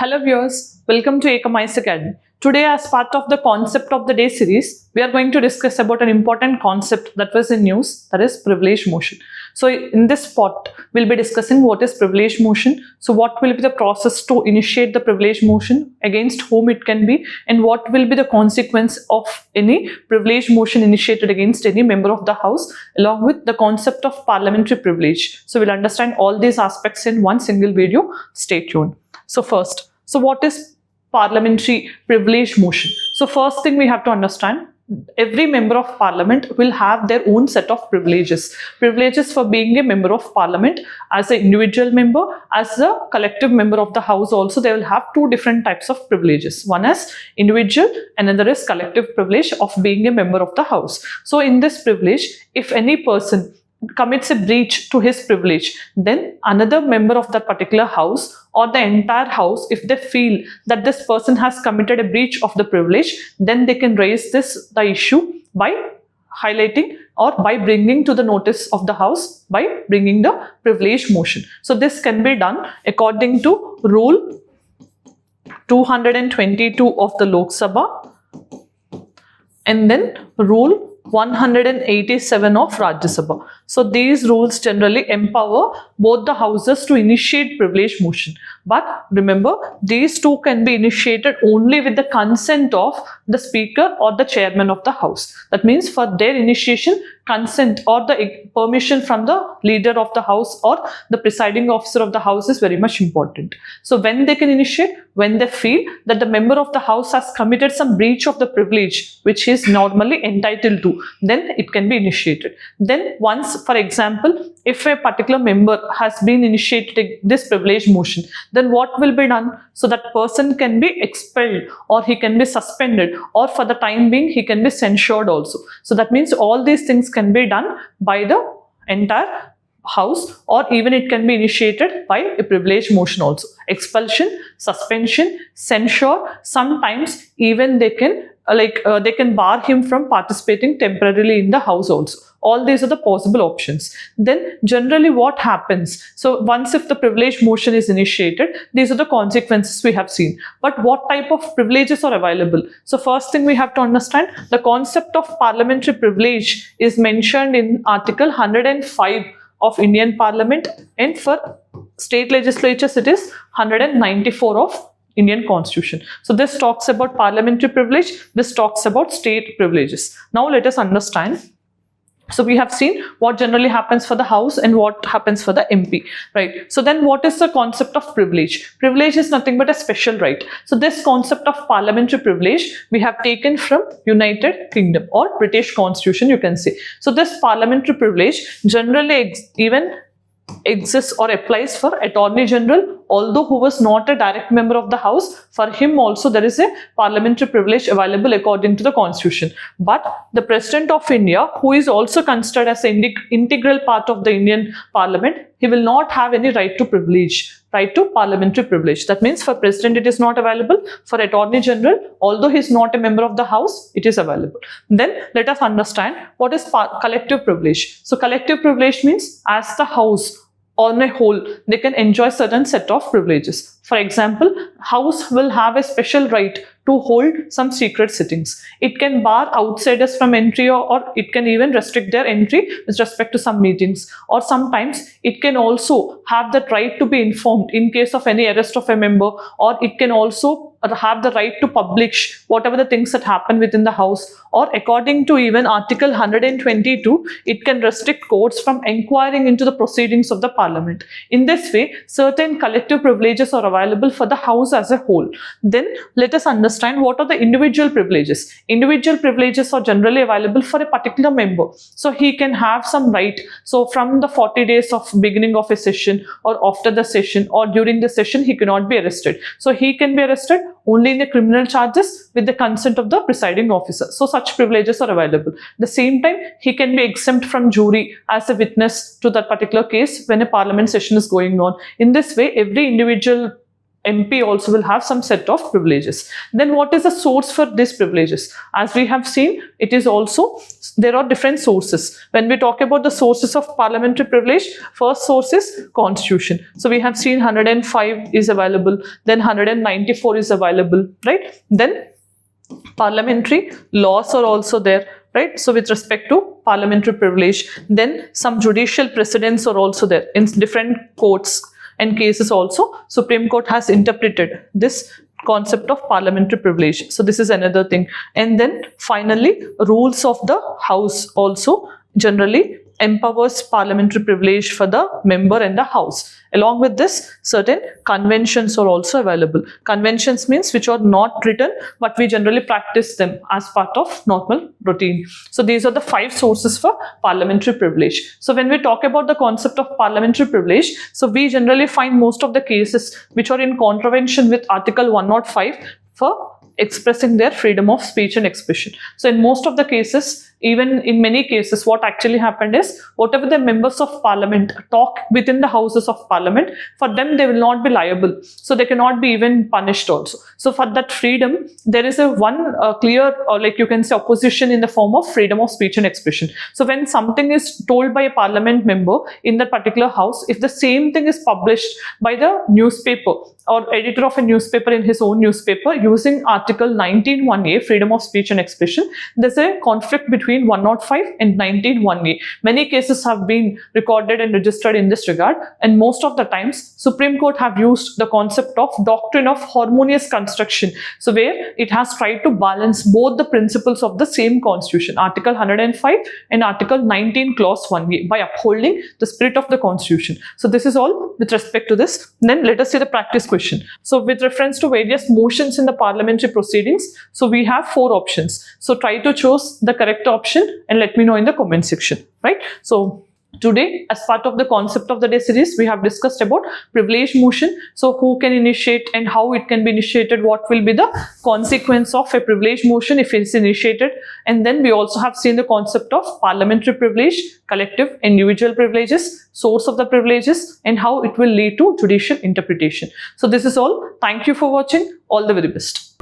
Hello viewers, welcome to Ecomice Academy. Today, as part of the concept of the day series, we are going to discuss about an important concept that was in news, that is privilege motion. So in this part, we'll be discussing what is privilege motion. So what will be the process to initiate the privilege motion, against whom it can be, and what will be the consequence of any privilege motion initiated against any member of the house, along with the concept of parliamentary privilege. So we'll understand all these aspects in one single video. Stay tuned. So first, what is parliamentary privilege motion? So first thing we have to understand, every member of parliament will have their own set of privileges. Privileges for being a member of parliament, as an individual member, as a collective member of the house also, they will have two different types of privileges. One is individual, another is collective privilege of being a member of the house. So in this privilege, if any person commits a breach to his privilege, then another member of that particular house or the entire house, if they feel that this person has committed a breach of the privilege, then they can raise the issue by highlighting or by bringing to the notice of the house by bringing the privilege motion. So this can be done according to Rule 222 of the Lok Sabha and then Rule 187 of Rajya Sabha. So these rules generally empower both the houses to initiate privilege motion. But remember, these two can be initiated only with the consent of the speaker or the chairman of the house. That means for their initiation, consent or the permission from the leader of the house or the presiding officer of the house is very much important. So when they can initiate, when they feel that the member of the house has committed some breach of the privilege which he is normally entitled to, then it can be initiated. Then once, for example, if a particular member has been initiated this privilege motion, then what will be done? So that person can be expelled or he can be suspended, or for the time being he can be censured also. So that means all these things can be done by the entire house, or even it can be initiated by a privilege motion also. Expulsion, suspension, censure, sometimes even they can they can bar him from participating temporarily in the house also. All these are the possible options. Then generally what happens? So once if the privilege motion is initiated, these are the consequences we have seen. But what type of privileges are available? So first thing we have to understand, the concept of parliamentary privilege is mentioned in Article 105 of Indian Parliament, and for state legislatures it is 194 of Indian Constitution. So this talks about parliamentary privilege, this talks about state privileges. Now let us understand. So we have seen what generally happens for the house and what happens for the MP, right? So then what is the concept of privilege? Privilege is nothing but a special right. So this concept of parliamentary privilege we have taken from United Kingdom or British Constitution, you can say. So this parliamentary privilege generally even exists or applies for Attorney General, although who was not a direct member of the house. For him also there is a parliamentary privilege available according to the Constitution. But the President of India, who is also considered as an integral part of the Indian Parliament, he will not have any right to parliamentary privilege. That means for President it is not available. For Attorney General, although he is not a member of the house, it is available. Then let us understand what is collective privilege. So collective privilege means as the house on a whole, they can enjoy certain set of privileges. For example, house will have a special right to hold some secret sittings. It can bar outsiders from entry, or it can even restrict their entry with respect to some meetings. Or sometimes it can also have the right to be informed in case of any arrest of a member, or it can also have the right to publish whatever the things that happen within the house, or according to even Article 122, it can restrict courts from inquiring into the proceedings of the Parliament. In this way, certain collective privileges are available for the house as a whole. Then let us understand what are the individual privileges. Individual privileges are generally available for a particular member. So he can have some right. So from the 40 days of beginning of a session, or after the session, or during the session, he cannot be arrested. So he can be arrested only in the criminal charges with the consent of the presiding officer. So such privileges are available. At the same time, he can be exempt from jury as a witness to that particular case when a parliament session is going on. In this way, every individual MP also will have some set of privileges. Then what is the source for these privileges? As we have seen, it is also, there are different sources. When we talk about the sources of parliamentary privilege, first source is constitution. So we have seen 105 is available, then 194 is available, right? Then parliamentary laws are also there, right? So with respect to parliamentary privilege, then some judicial precedents are also there in different courts and cases also. Supreme Court has interpreted this concept of parliamentary privilege. So this is another thing. And then finally, rules of the House also generally empowers parliamentary privilege for the member and the House. Along with this, certain conventions are also available. Conventions means which are not written, but we generally practice them as part of normal routine. So these are the 5 sources for parliamentary privilege. So when we talk about the concept of parliamentary privilege, so we generally find most of the cases which are in contravention with Article 105 for expressing their freedom of speech and expression. So in most of the cases, even in many cases, what actually happened is whatever the members of parliament talk within the houses of parliament, for them they will not be liable. So they cannot be even punished also. So for that freedom, there is a clear, or like you can say, opposition in the form of freedom of speech and expression. So when something is told by a parliament member in that particular house, if the same thing is published by the newspaper or editor of a newspaper in his own newspaper using Article 19(1)(a), freedom of speech and expression, there's a conflict between 105 and 19(1)(a). Many cases have been recorded and registered in this regard, and most of the times Supreme Court have used the concept of doctrine of harmonious construction. So where it has tried to balance both the principles of the same constitution, Article 105 and Article 19 Clause 1A, by upholding the spirit of the constitution. So this is all with respect to this. Then let us see the practice question. So with reference to various motions in the parliamentary proceedings, so we have 4 options. So try to choose the correct option and let me know in the comment section, right? So today, as part of the concept of the day series, we have discussed about privilege motion. So who can initiate and how it can be initiated, what will be the consequence of a privilege motion if it is initiated. And then we also have seen the concept of parliamentary privilege, collective, individual privileges, source of the privileges, and how it will lead to judicial interpretation. So this is all. Thank you for watching. All the very best.